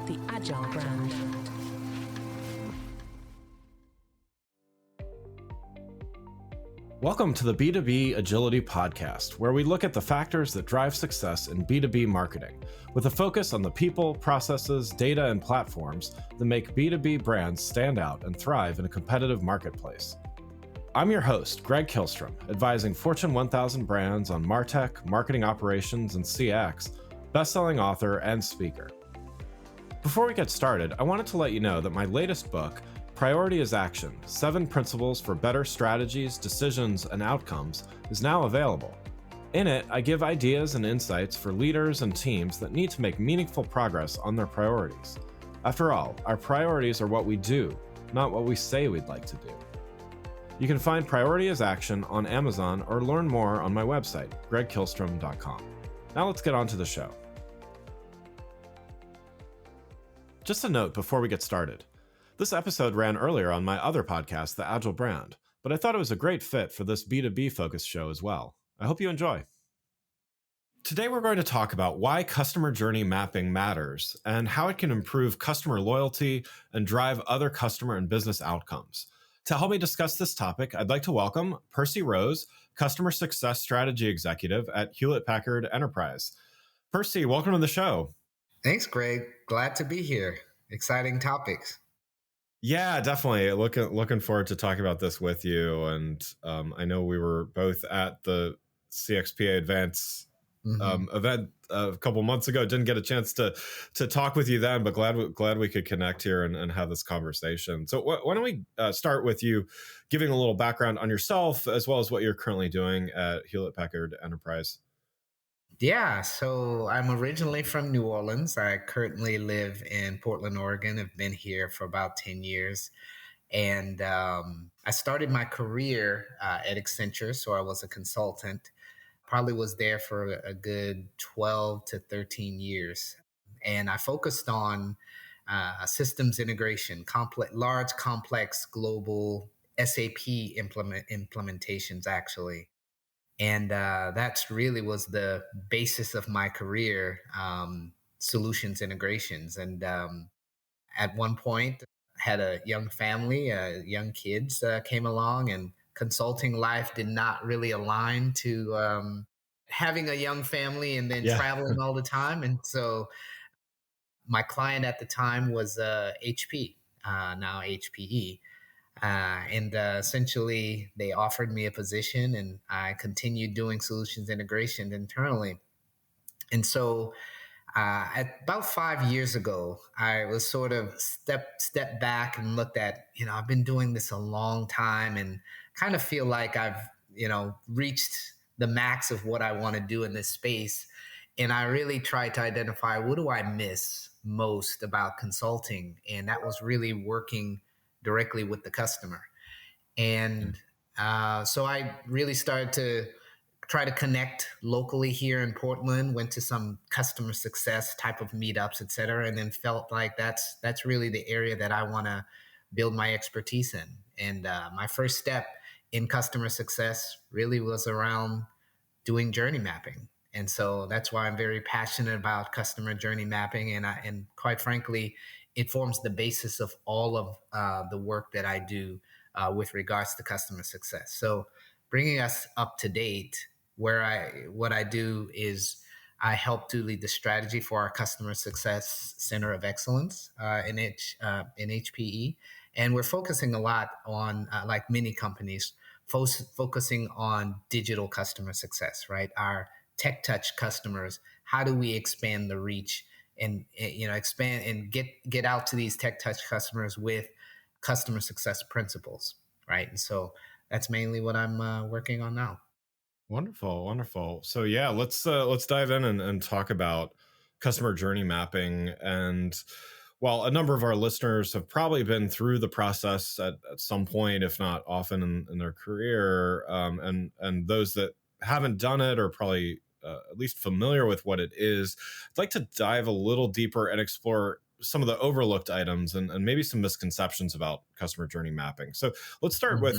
the Agile brand. Welcome to the B2B Agility Podcast, where we look at the factors that drive success in B2B marketing, with a focus on the people, processes, data, and platforms that make B2B brands stand out and thrive in a competitive marketplace. I'm your host, Greg Kihlstrom, advising Fortune 1000 brands on MarTech, marketing operations, and CX, best-selling author and speaker. Before we get started, I wanted to let you know that my latest book, Priority is Action: 7 Principles for Better Strategies, Decisions, and Outcomes, is now available. In it, I give ideas and insights for leaders and teams that need to make meaningful progress on their priorities. After all, our priorities are what we do, not what we say we'd like to do. You can find Priority is Action on Amazon or learn more on my website, gregkihlstrom.com. Now let's get on to the show. Just a note before we get started. This episode ran earlier on my other podcast, The Agile Brand, but I thought it was a great fit for this B2B focused show as well. I hope you enjoy. Today we're going to talk about why customer journey mapping matters and how it can improve customer loyalty and drive other customer and business outcomes. To help me discuss this topic, I'd like to welcome Percy Rose, Customer Success Strategy Executive at Hewlett Packard Enterprise. Percy, welcome to the show. Thanks, Greg. Glad to be here. Exciting topics. Yeah, definitely. Looking forward to talking about this with you. And I know we were both at the CXPA Advance event a couple months ago. Didn't get a chance to talk with you then, but glad we could connect here and have this conversation. So why don't we start with you giving a little background on yourself as well as what you're currently doing at Hewlett Packard Enterprise? Yeah, so I'm originally from New Orleans. I currently live in Portland, Oregon. I've been here for about 10 years. And I started my career at Accenture, so I was a consultant. Probably was there for a good 12 to 13 years. And I focused on systems integration, large, complex, global SAP implementations, actually. And that's really was the basis of my career, solutions integrations. And at one point, had a young family, young kids came along, and consulting life did not really align to having a young family and then traveling all the time. And so my client at the time was HP, now HPE. And essentially, they offered me a position, and I continued doing solutions integration internally. And so, at about 5 years ago, I was sort of step back and looked at, I've been doing this a long time, and kind of feel like I've, reached the max of what I want to do in this space. And I really tried to identify, what do I miss most about consulting? And that was really working directly with the customer. And so I really started to try to connect locally here in Portland, went to some customer success type of meetups, et cetera, and then felt like that's really the area that I want to build my expertise in. And my first step in customer success really was around doing journey mapping. And so that's why I'm very passionate about customer journey mapping. And quite frankly, it forms the basis of all of the work that I do with regards to customer success. So bringing us up to date, what I do is I help to lead the strategy for our Customer Success Center of Excellence in HPE. And we're focusing a lot on, like many companies, focusing on digital customer success, right? Our tech touch customers, how do we expand the reach and expand and get out to these tech touch customers with customer success principles, right? And so that's mainly what I'm working on now. Wonderful. So yeah, let's dive in and talk about customer journey mapping. And while a number of our listeners have probably been through the process at some point, if not often in their career, and those that haven't done it are probably at least familiar with what it is, I'd like to dive a little deeper and explore some of the overlooked items and maybe some misconceptions about customer journey mapping. So let's start with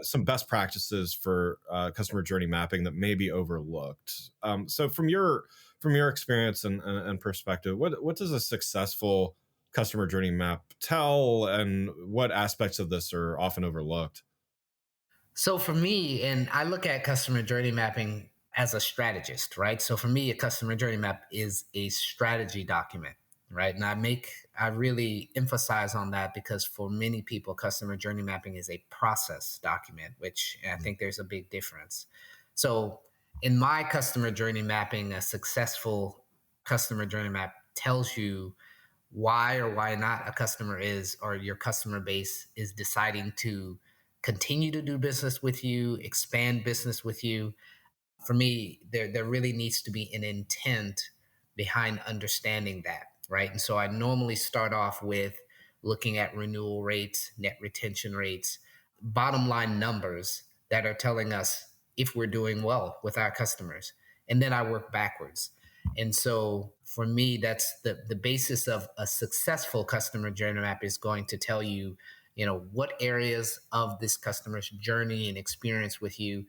some best practices for customer journey mapping that may be overlooked. So from your experience and perspective, what does a successful customer journey map tell, and what aspects of this are often overlooked? So for me, and I look at customer journey mapping as a strategist, right? So for me, a customer journey map is a strategy document, right? And I really emphasize on that because for many people, customer journey mapping is a process document, which I think there's a big difference. So in my customer journey mapping, a successful customer journey map tells you why or why not a customer is, or your customer base is deciding to continue to do business with you, expand business with you. For me, there really needs to be an intent behind understanding that, right? And so I normally start off with looking at renewal rates, net retention rates, bottom line numbers that are telling us if we're doing well with our customers. And then I work backwards. And so for me, that's the basis of a successful customer journey map is going to tell you, what areas of this customer's journey and experience with you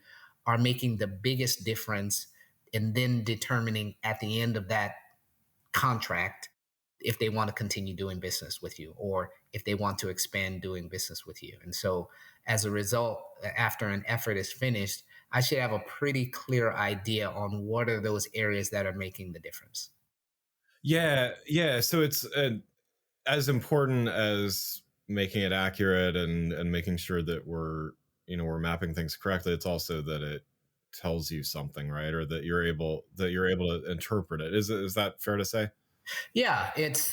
are making the biggest difference, and then determining at the end of that contract if they want to continue doing business with you or if they want to expand doing business with you. And so as a result, after an effort is finished, I should have a pretty clear idea on what are those areas that are making the difference. Yeah, yeah. So it's as important as making it accurate and making sure that we're mapping things correctly. It's also that it tells you something, right? Or that you're able to interpret it. Is that fair to say? Yeah, it's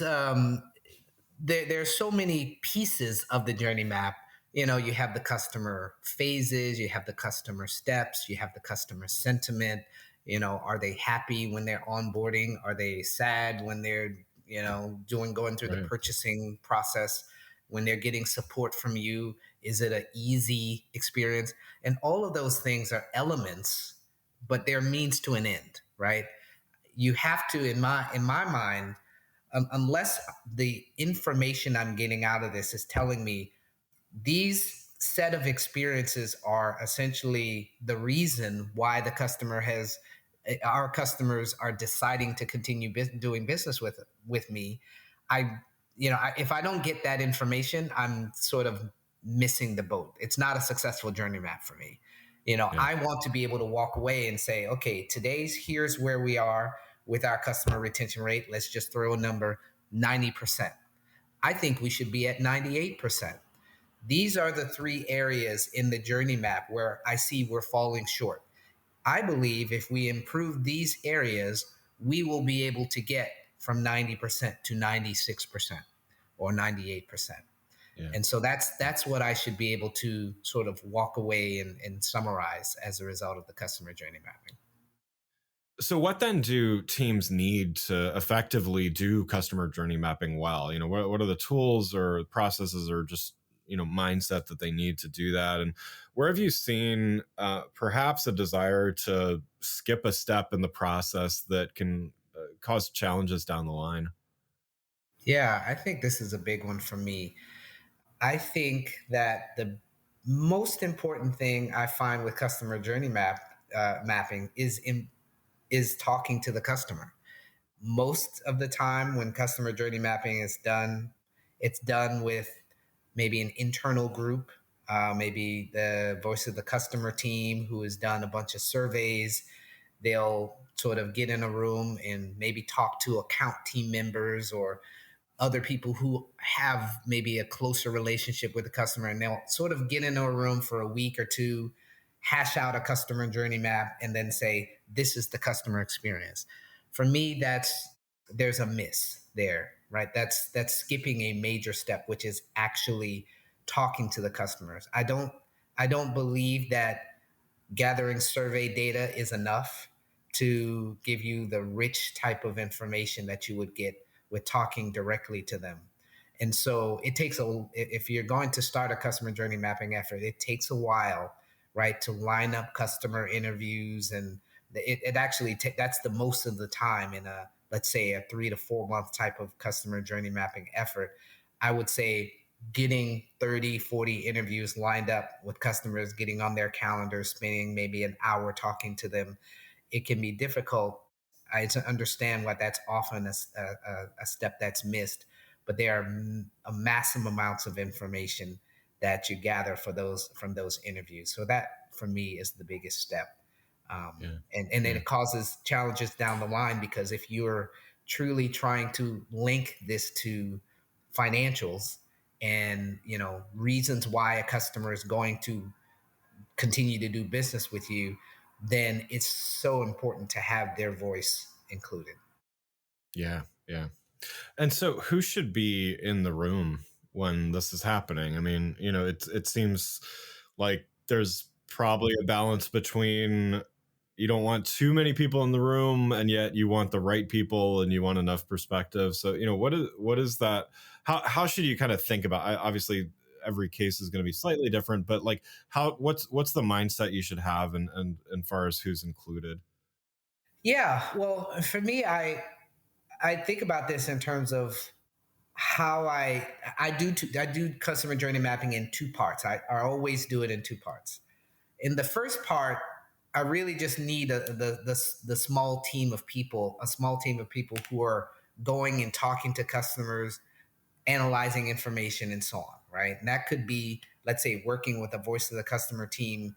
there's so many pieces of the journey map. You have the customer phases, you have the customer steps, you have the customer sentiment. Are they happy when they're onboarding? Are they sad when they're, going through the Right. purchasing process? When they're getting support from you, is it an easy experience? And all of those things are elements, but they're means to an end, right? You have to, in my mind, unless the information I'm getting out of this is telling me these set of experiences are essentially the reason why our customers are deciding to continue doing business with me. If I don't get that information, I'm sort of missing the boat. It's not a successful journey map for me. Yeah. I want to be able to walk away and say, okay, here's where we are with our customer retention rate. Let's just throw a number, 90%. I think we should be at 98%. These are the three areas in the journey map where I see we're falling short. I believe if we improve these areas, we will be able to get from 90% to 96% or 98%. Yeah. And so that's what I should be able to sort of walk away and summarize as a result of the customer journey mapping. So what then do teams need to effectively do customer journey mapping well? What are the tools or processes or just mindset that they need to do that? And where have you seen perhaps a desire to skip a step in the process that can cause challenges down the line? Yeah, I think this is a big one for me. I think that the most important thing I find with customer journey mapping is talking to the customer. Most of the time, when customer journey mapping is done, it's done with maybe an internal group, maybe the voice of the customer team who has done a bunch of surveys. They'll sort of get in a room and maybe talk to account team members or other people who have maybe a closer relationship with the customer, and they'll sort of get into a room for a week or two, hash out a customer journey map, and then say, this is the customer experience. For me, there's a miss there, right? That's skipping a major step, which is actually talking to the customers. I don't believe that gathering survey data is enough to give you the rich type of information that you would get with talking directly to them. And so if you're going to start a customer journey mapping effort, it takes a while, right, to line up customer interviews. And it actually, that's the most of the time in let's say a 3 to 4 month type of customer journey mapping effort. I would say getting 30, 40 interviews lined up with customers, getting on their calendar, spending maybe an hour talking to them, it can be difficult. I to understand why that's often a step that's missed. but there are a massive amounts of information that you gather for those from those interviews. So that for me is the biggest step. Yeah. And then Yeah. it causes challenges down the line, because if you're truly trying to link this to financials and reasons why a customer is going to continue to do business with you, then it's so important to have their voice included. Yeah. Yeah. And so who should be in the room when this is happening? I mean, it seems like there's probably a balance between you don't want too many people in the room and yet you want the right people and you want enough perspective. So, what is that? How should you kind of think about, obviously every case is going to be slightly different, but like what's the mindset you should have and far as who's included? Yeah, well, for me, I think about this in terms of how I do customer journey mapping in two parts. I always do it in two parts. In the first part, I really just need the small team of people, a small team of people who are going and talking to customers, analyzing information, and so on, right? And that could be, let's say, working with a voice of the customer team,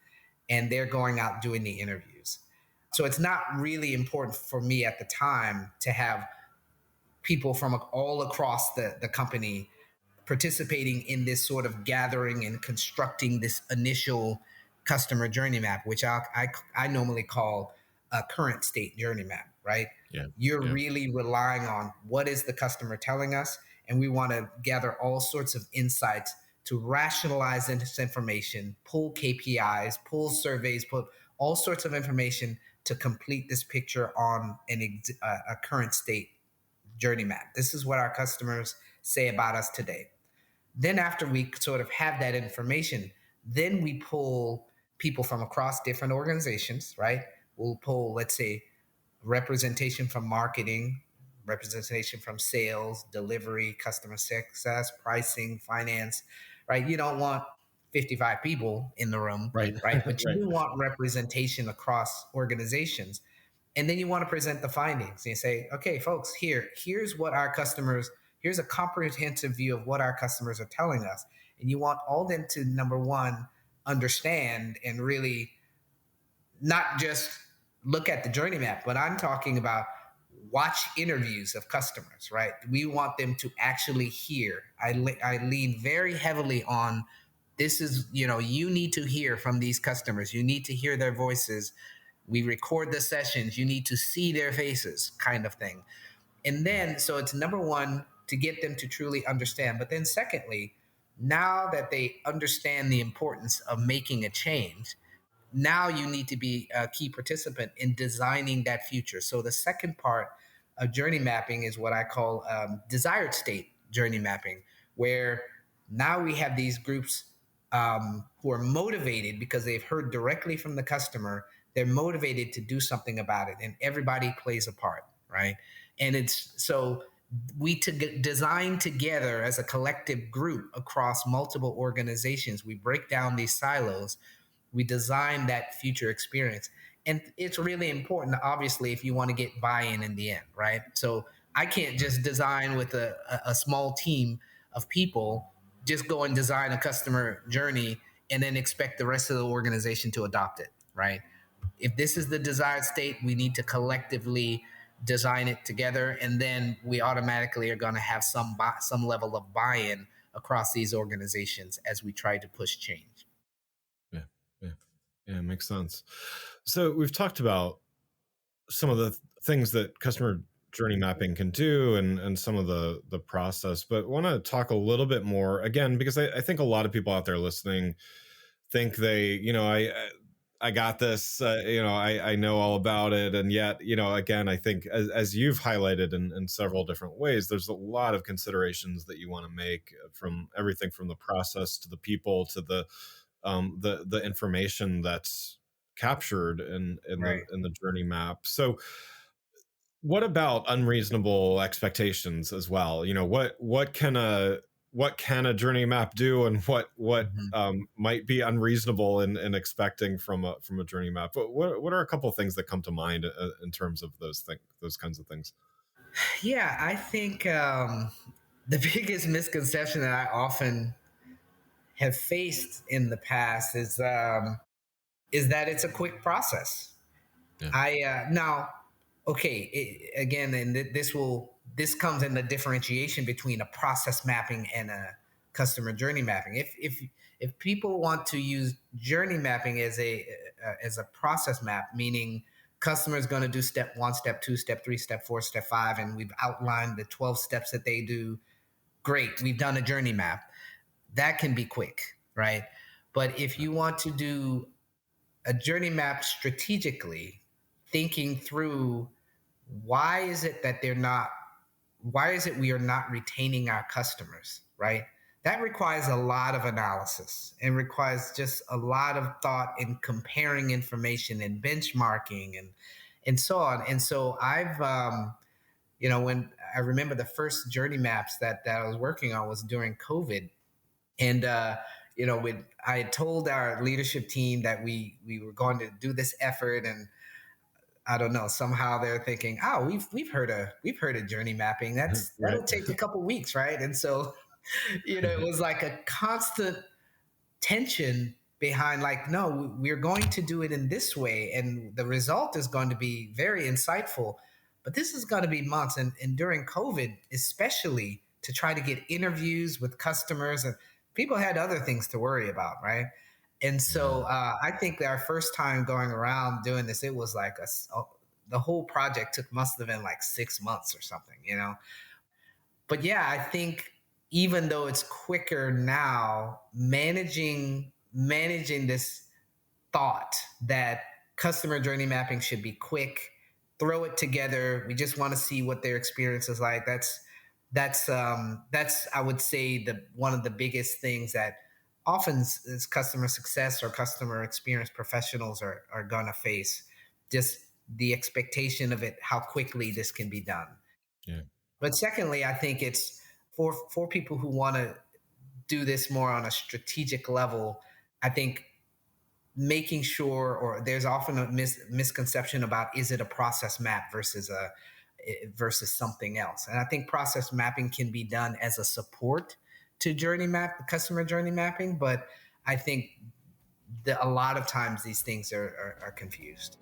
and they're going out doing the interviews. So it's not really important for me at the time to have people from all across the company participating in this sort of gathering and constructing this initial customer journey map, which I normally call a current state journey map, right? Yeah. You're Yeah. really relying on what is the customer telling us, and we want to gather all sorts of insights to rationalize this information, pull KPIs, pull surveys, pull all sorts of information to complete this picture on a current state journey map. This is what our customers say about us today. Then, after we sort of have that information, then we pull people from across different organizations, right? We'll pull, let's say, representation from marketing, representation from sales, delivery, customer success, pricing, finance, right? You don't want 55 people in the room, Right. right? But you Right. do want representation across organizations. And then you want to present the findings and you say, okay, folks, here's what our customers, here's a comprehensive view of what our customers are telling us. And you want all them to, number one, understand and really not just look at the journey map, but I'm talking about watch interviews of customers, right? We want them to actually hear. I lean very heavily on this is, you need to hear from these customers. You need to hear their voices. We record the sessions. You need to see their faces, kind of thing. And then, so it's number one, to get them to truly understand. But then, secondly, now that they understand the importance of making a change, now you need to be a key participant in designing that future. So the second part of journey mapping is what I call desired state journey mapping, where now we have these groups who are motivated because they've heard directly from the customer. They're motivated to do something about it, and everybody plays a part, right? And it's so we design together as a collective group across multiple organizations. We break down these silos, we design that future experience. And it's really important, obviously, if you want to get buy-in in the end, right? So I can't just design with a small team of people, just go and design a customer journey and then expect the rest of the organization to adopt it, right? If this is the desired state, we need to collectively design it together, and then we automatically are going to have some level of buy-in across these organizations as we try to push change. Yeah. Yeah. Yeah. Makes sense. So we've talked about some of the things that customer journey mapping can do and some of the process, but want to talk a little bit more again, because I think a lot of people out there listening think I got this, I know all about it. And yet, again, I think as you've highlighted in several different ways, there's a lot of considerations that you want to make, from everything from the process to the people to the information that's captured Right. in the journey map. So what about unreasonable expectations as well? What can a journey map do, and what Mhm. might be unreasonable in expecting from a journey map? What are a couple of things that come to mind in terms of those kinds of things? Yeah, I think The biggest misconception that I often have faced in the past is that it's a quick process. Yeah. I now okay again, and this comes in the differentiation between a process mapping and a customer journey mapping. If people want to use journey mapping as a process map, meaning customer is going to do step one, step two, step three, step four, step five, and we've outlined the 12 steps that they do. Great, we've done a journey map. That can be quick, right? But if you want to do a journey map strategically, thinking through why is it that they're not, why is it we are not retaining our customers, right? That requires a lot of analysis and requires just a lot of thought in comparing information and benchmarking and so on. And so when I remember the first journey maps that I was working on was during COVID, and I had told our leadership team that we were going to do this effort, and I don't know, somehow they're thinking, oh, we've heard of journey mapping. Right. That'll take a couple weeks, right? And so it was like a constant tension behind, like, no, we're going to do it in this way, and the result is going to be very insightful, but this is going to be months. And during COVID especially, to try to get interviews with customers, and people had other things to worry about, right? And so Yeah. I think our first time going around doing this, it was like the whole project must have been like 6 months or something. But yeah, I think even though it's quicker now, managing this thought that customer journey mapping should be quick, throw it together. We just want to see what their experience is like. That's I would say the one of the biggest things that often is customer success or customer experience professionals are going to face. Just the expectation of it, how quickly this can be done. Yeah. But secondly, I think it's for people who want to do this more on a strategic level. I think making sure, or there's often a misconception about, is it a process map versus something else. And I think process mapping can be done as a support to customer journey mapping. But I think that a lot of times these things are confused.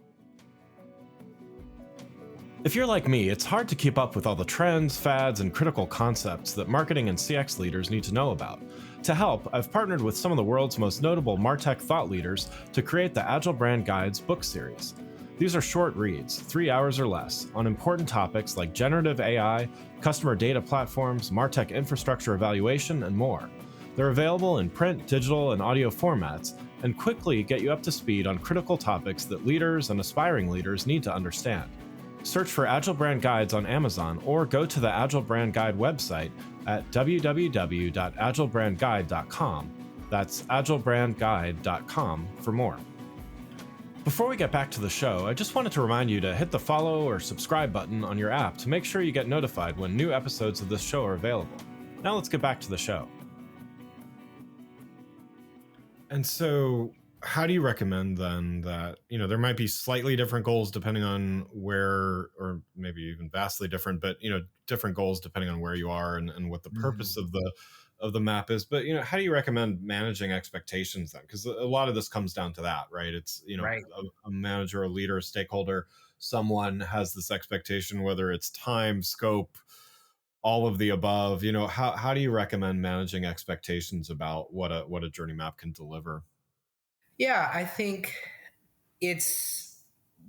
If you're like me, it's hard to keep up with all the trends, fads, and critical concepts that marketing and CX leaders need to know about. To help, I've partnered with some of the world's most notable MarTech thought leaders to create the Agile Brand Guides book series. These are short reads, 3 hours or less, on important topics like generative AI, customer data platforms, MarTech infrastructure evaluation, and more. They're available in print, digital, and audio formats, and quickly get you up to speed on critical topics that leaders and aspiring leaders need to understand. Search for Agile Brand Guides on Amazon or go to the Agile Brand Guide website at www.agilebrandguide.com. That's agilebrandguide.com for more. Before we get back to the show, I just wanted to remind you to hit the follow or subscribe button on your app to make sure you get notified when new episodes of this show are available. Now let's get back to the show. And so, how do you recommend then that, there might be slightly different goals depending on where, or maybe even vastly different, but, different goals depending on where you are and what the purpose of the map is. But, how do you recommend managing expectations then? Because a lot of this comes down to that, right? It's, Right. a manager, a leader, a stakeholder, someone has this expectation, whether it's time, scope, all of the above. How do you recommend managing expectations about what a journey map can deliver? Yeah, I think it's,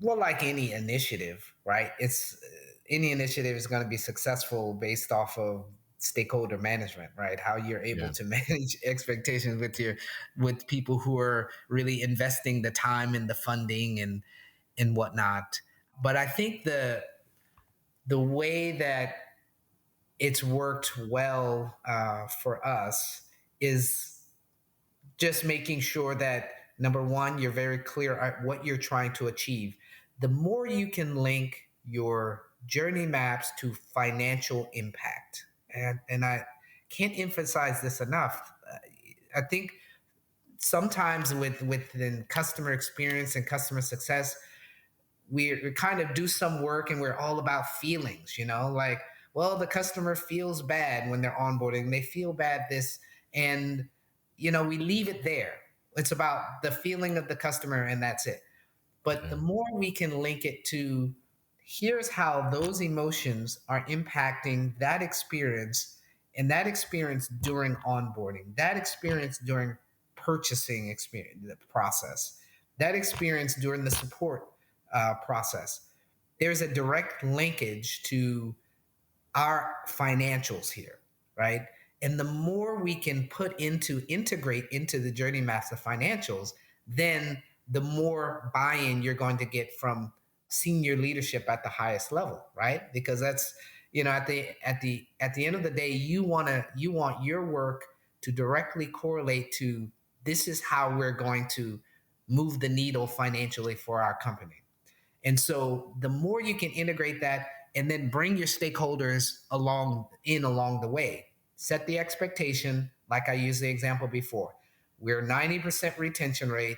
well, like any initiative, right? It's any initiative is going to be successful based off of stakeholder management, right? How you're able Yeah. to manage expectations with people who are really investing the time and the funding and whatnot. But I think the way that it's worked well for us is just making sure that, number one, you're very clear at what you're trying to achieve. The more you can link your journey maps to financial impact, and I can't emphasize this enough. I think sometimes within customer experience and customer success, we kind of do some work and we're all about feelings, like well, the customer feels bad when they're onboarding. They feel bad this, and we leave it there. It's about the feeling of the customer, and that's it. But the Yeah. more we can link it to, here's how those emotions are impacting that experience, and that experience during onboarding, that experience during purchasing experience, the process, that experience during the support process. There's a direct linkage to our financials here, right? And the more we can integrate into the journey maps of financials, then the more buy-in you're going to get from senior leadership at the highest level, right? Because that's, at the end of the day, you want your work to directly correlate to, this is how we're going to move the needle financially for our company. And so the more you can integrate that and then bring your stakeholders along the way, set the expectation, like I used the example before. We're 90% retention rate.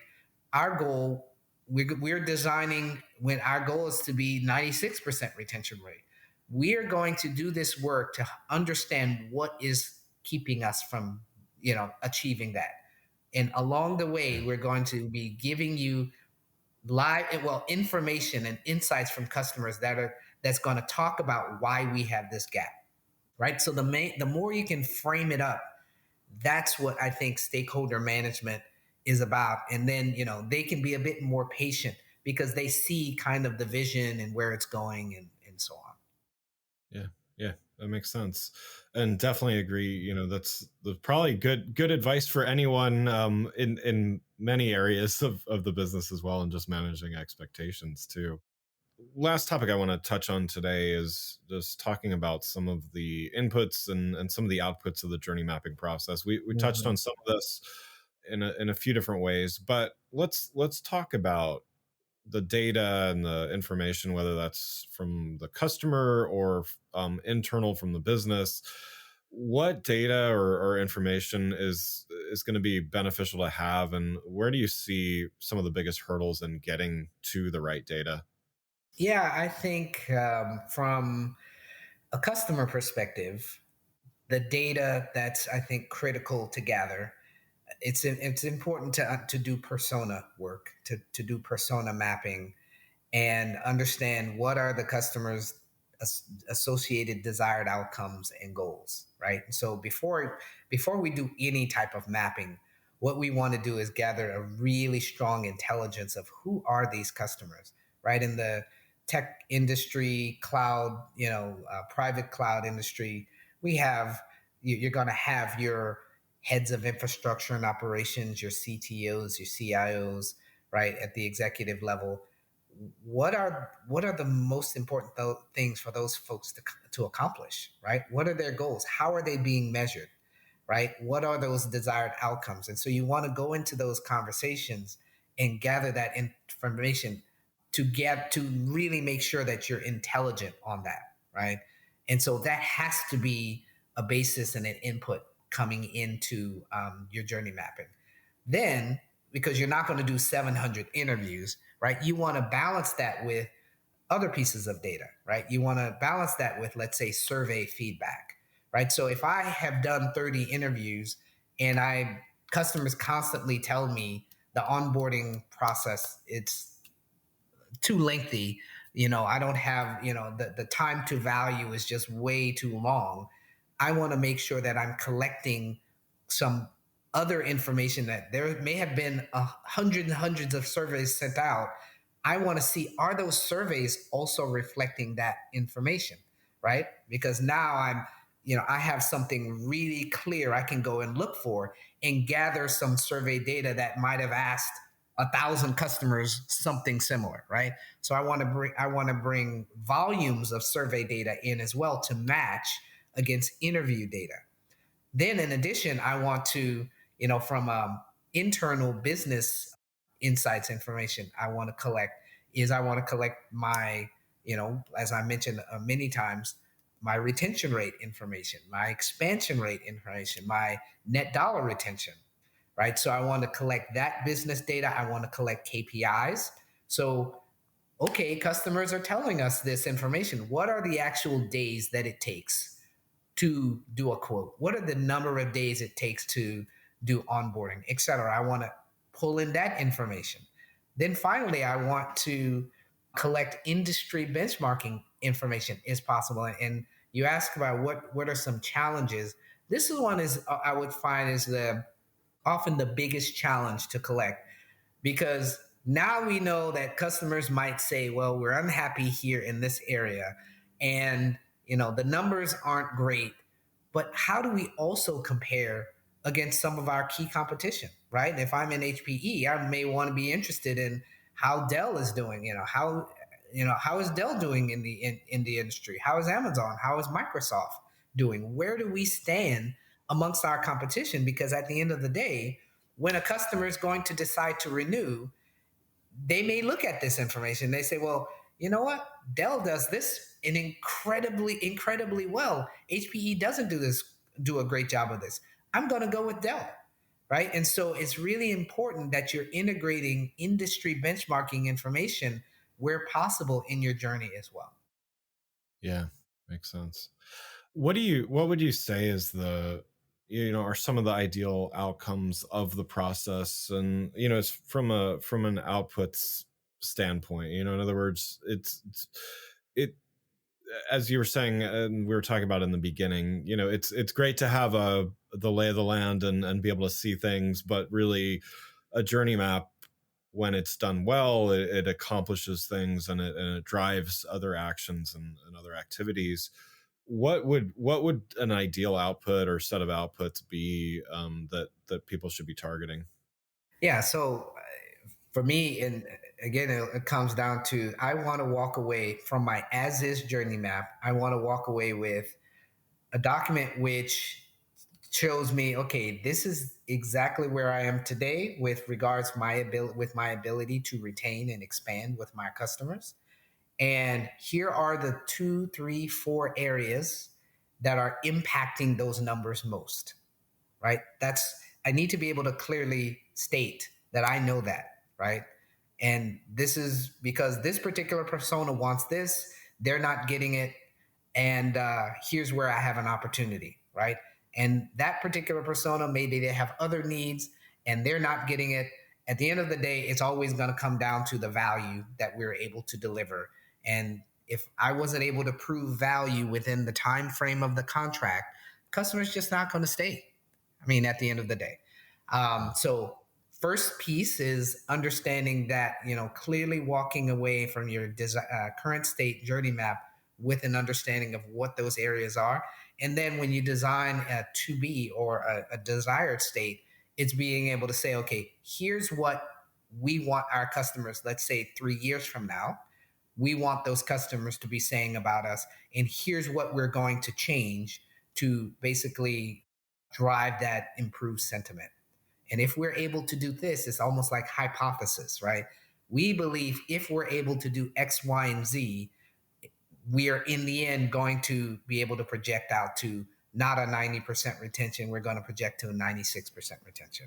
Our goal, we're designing when our goal is to be 96% retention rate. We are going to do this work to understand what is keeping us from, achieving that. And along the way, Yeah. we're going to be giving you information and insights from customers that's going to talk about why we have this gap, right? So the more you can frame it up, that's what I think stakeholder management is about. And then they can be a bit more patient because they see kind of the vision and where it's going, and so on. Yeah, yeah, that makes sense, and definitely agree. That's probably good advice for anyone in many areas of the business as well, and just managing expectations too. Last topic I want to touch on today is just talking about some of the inputs and some of the outputs of the journey mapping process. We touched Mhm. on some of this in a few different ways, but let's talk about the data and the information, whether that's from the customer or internal from the business. What data or information is going to be beneficial to have, and where do you see some of the biggest hurdles in getting to the right data? Yeah, I think from a customer perspective, the data that's, I think, critical to gather, it's important to do persona work, to do persona mapping, and understand what are the customers' associated desired outcomes and goals, right? So before we do any type of mapping, what we want to do is gather a really strong intelligence of who are these customers, right? In the tech industry, cloud, private cloud industry, you're going to have your heads of infrastructure and operations, your CTOs, your CIOs, right, at the executive level. What are the most important things for those folks to accomplish, right? What are their goals? How are they being measured, right? What are those desired outcomes? And so you want to go into those conversations and gather that information to really make sure that you're intelligent on that, right? And so that has to be a basis and an input coming into your journey mapping. Then, because you're not going to do 700 interviews, right? You want to balance that with other pieces of data, right? You want to balance that with, let's say, survey feedback, right? So if I have done 30 interviews and customers constantly tell me the onboarding process, it's too lengthy, I don't have, the time to value is just way too long. I want to make sure that I'm collecting some other information, that there may have been hundreds and hundreds of surveys sent out. I want to see, are those surveys also reflecting that information, right? Because now I have something really clear I can go and look for and gather some survey data that might have asked 1,000 customers something similar, right? So I want to bring volumes of survey data in as well to match against interview data. Then, in addition, I want to, from internal business insights information, I want to collect my, as I mentioned many times, my retention rate information, my expansion rate information, my net dollar retention, right? So I want to collect that business data. I want to collect KPIs. So okay, customers are telling us this information. What are the actual days that it takes to do a quote? What are the number of days it takes to do onboarding, et cetera? I want to pull in that information. Then finally, I want to collect industry benchmarking information is possible. And you ask about what are some challenges. This is one is I would find is the often the biggest challenge to collect, because now we know that customers might say, well, we're unhappy here in this area, and the numbers aren't great, but how do we also compare against some of our key competition, right? If I'm in HPE, I may want to be interested in how Dell is doing. How is Dell doing in the industry? How is Amazon? How is Microsoft doing? Where do we stand amongst our competition? Because at the end of the day, when a customer is going to decide to renew, they may look at this information. They say, well, you know what? Dell does this in incredibly well. HPE doesn't do a great job of this. I'm going to go with Dell. Right. And so it's really important that you're integrating industry benchmarking information where possible in your journey as well. Yeah, makes sense. What would you say is are some of the ideal outcomes of the process? And it's from an outputs standpoint. In other words, it as you were saying, and we were talking about in the beginning, it's great to have the lay of the land and be able to see things, but really a journey map, when it's done well, it accomplishes things, and it drives other actions and other activities. What would an ideal output or set of outputs be, that people should be targeting? Yeah. So for me, and again, it comes down to I want to walk away from my as is journey map. I want to walk away with a document which shows me, okay, this is exactly where I am today with regards my ability to retain and expand with my customers. And here are the 2, 3, 4 areas that are impacting those numbers most, right? I need to be able to clearly state that I know that, right? And this is because this particular persona wants this, they're not getting it, and here's where I have an opportunity, right? And that particular persona, maybe they have other needs and they're not getting it. At the end of the day, it's always going to come down to the value that we're able to deliver. And if I wasn't able to prove value within the time frame of the contract, customers just not going to stay. I mean, at the end of the day. So first piece is understanding that, clearly walking away from your current state journey map with an understanding of what those areas are. And then when you design a to be or a desired state, it's being able to say, okay, here's what we want our customers, let's say 3 years from now, we want those customers to be saying about us. And here's what we're going to change to basically drive that improved sentiment. And if we're able to do this, it's almost like hypothesis, right? We believe if we're able to do X, Y, and Z, we are in the end going to be able to project out to not a 90% retention. We're going to project to a 96% retention.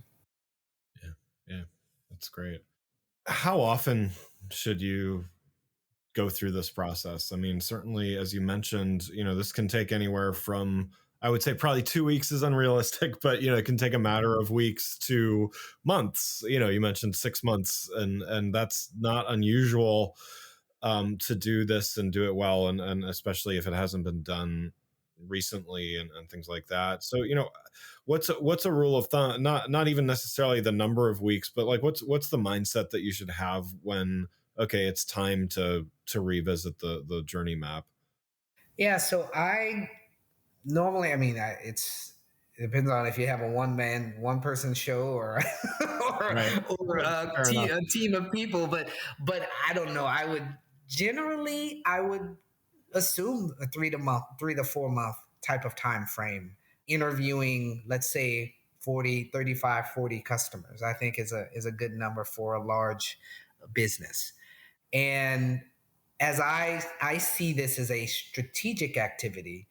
Yeah. Yeah. That's great. How often should you go through this process? I mean, certainly, as you mentioned, this can take anywhere from, I would say probably 2 weeks is unrealistic, but it can take a matter of weeks to months. You mentioned 6 months, and that's not unusual, to do this and do it well, and especially if it hasn't been done recently, and things like that. So, what's a rule of thumb? Not even necessarily the number of weeks, but like what's the mindset that you should have when, okay, it's time to revisit the journey map? Yeah. So I normally, I mean, it depends on if you have a one person show or Right. or Fair enough. a team of people. But I don't know. I would assume a 3 to 4 month type of time frame. Interviewing, let's say 40, 35, 40 customers, I think is a good number for a large business. And as I see this as a strategic activity,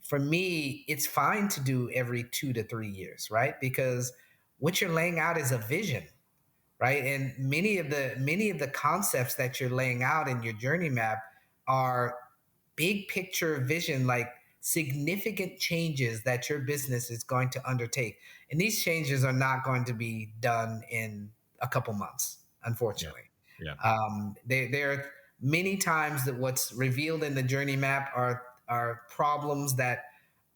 for me, it's fine to do every 2 to 3 years, right? Because what you're laying out is a vision, right? And many of the concepts that you're laying out in your journey map are big picture vision, like significant changes that your business is going to undertake. And these changes are not going to be done in a couple months, Yeah. unfortunately. Yeah. There are many times that what's revealed in the journey map are problems that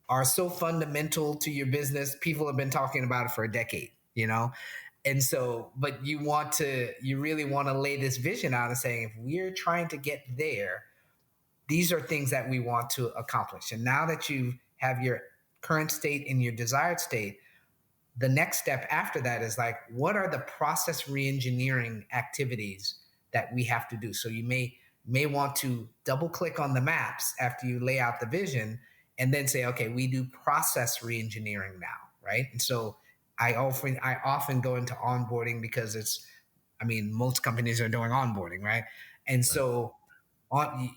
are so fundamental to your business. People have been talking about it for a decade, and so, but you really want to lay this vision out and saying, if we're trying to get there, these are things that we want to accomplish. And now that you have your current state and your desired state, the next step after that is like, what are the process reengineering activities that we have to do? So you may want to double click on the maps after you lay out the vision, and then say, okay, we do process reengineering now, right? And so I often go into onboarding because most companies are doing onboarding, right? And Right. so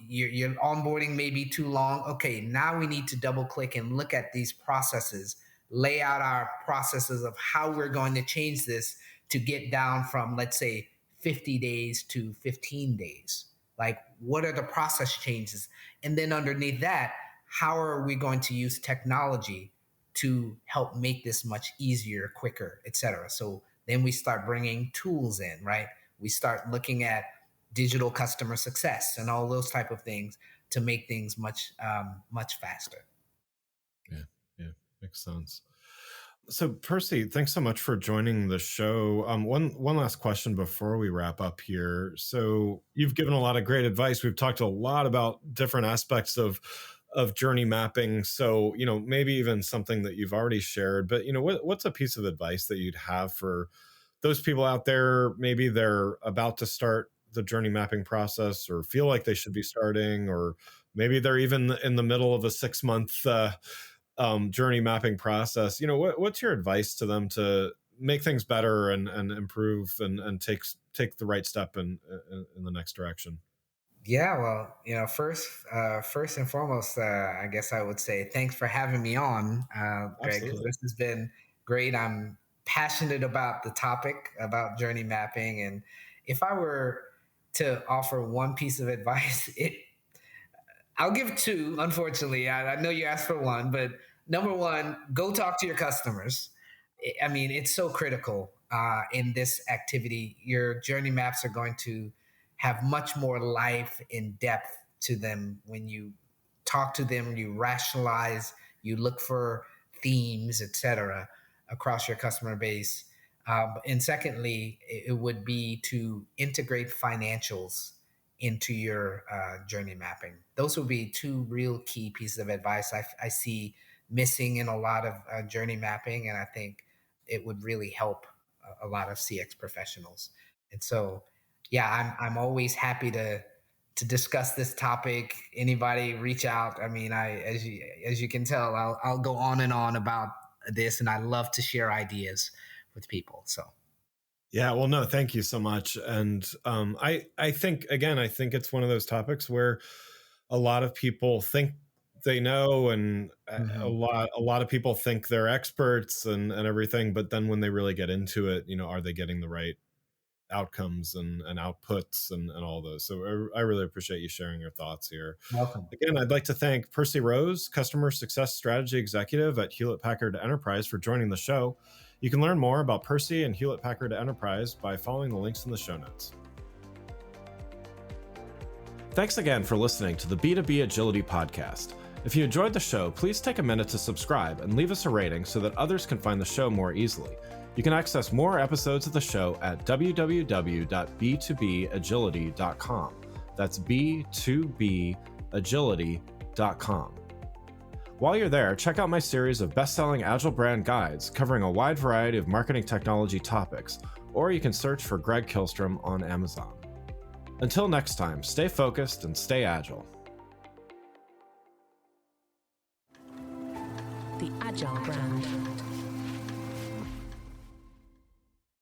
your onboarding may be too long. Okay, now we need to double click and look at these processes, lay out our processes of how we're going to change this to get down from, let's say, 50 days to 15 days. Like, what are the process changes? And then underneath that, how are we going to use technology to help make this much easier, quicker, et cetera? So then we start bringing tools in, right? We start looking at digital customer success and all those type of things to make things much faster. Yeah. Yeah. Makes sense. So, Percy, thanks so much for joining the show. One last question before we wrap up here. So, you've given a lot of great advice. We've talked a lot about different aspects of journey mapping. So, maybe even something that you've already shared. But what's a piece of advice that you'd have for those people out there? Maybe they're about to start the journey mapping process, or feel like they should be starting, or maybe they're even in the middle of a 6 month journey mapping process. What's your advice to them to make things better and improve and take the right step in the next direction? Yeah, well, first and foremost, I guess I would say thanks for having me on, Greg. Absolutely. This has been great. I'm passionate about the topic about journey mapping, and if I were to offer one piece of advice, I'll give two. Unfortunately, I know you asked for one, but number one, go talk to your customers. It's so critical in this activity. Your journey maps are going to have much more life and depth to them when you talk to them, you rationalize, you look for themes, etc., across your customer base. And secondly, it would be to integrate financials into your journey mapping. Those would be two real key pieces of advice I see missing in a lot of journey mapping, and I think it would really help a lot of CX professionals. And so, yeah, I'm always happy to discuss this topic. Anybody reach out. As you can tell, I'll go on and on about this, and I love to share ideas with people. So. Yeah, well, no, thank you so much. And I think, again, I think it's one of those topics where a lot of people think they know, and a Mhm. lot of people think they're experts and everything, but then when they really get into it, are they getting the right outcomes and outputs and all those? So I really appreciate you sharing your thoughts here. Welcome. Again, I'd like to thank Percy Rose, Customer Success Strategy Executive at Hewlett Packard Enterprise, for joining the show. You can learn more about Percy and Hewlett Packard Enterprise by following the links in the show notes. Thanks again for listening to the B2B Agility Podcast. If you enjoyed the show, please take a minute to subscribe and leave us a rating so that others can find the show more easily. You can access more episodes of the show at www.b2bagility.com. That's b2bagility.com. While you're there, check out my series of best-selling Agile brand guides covering a wide variety of marketing technology topics, or you can search for Greg Kihlstrom on Amazon. Until next time, stay focused and stay agile. The Agile brand.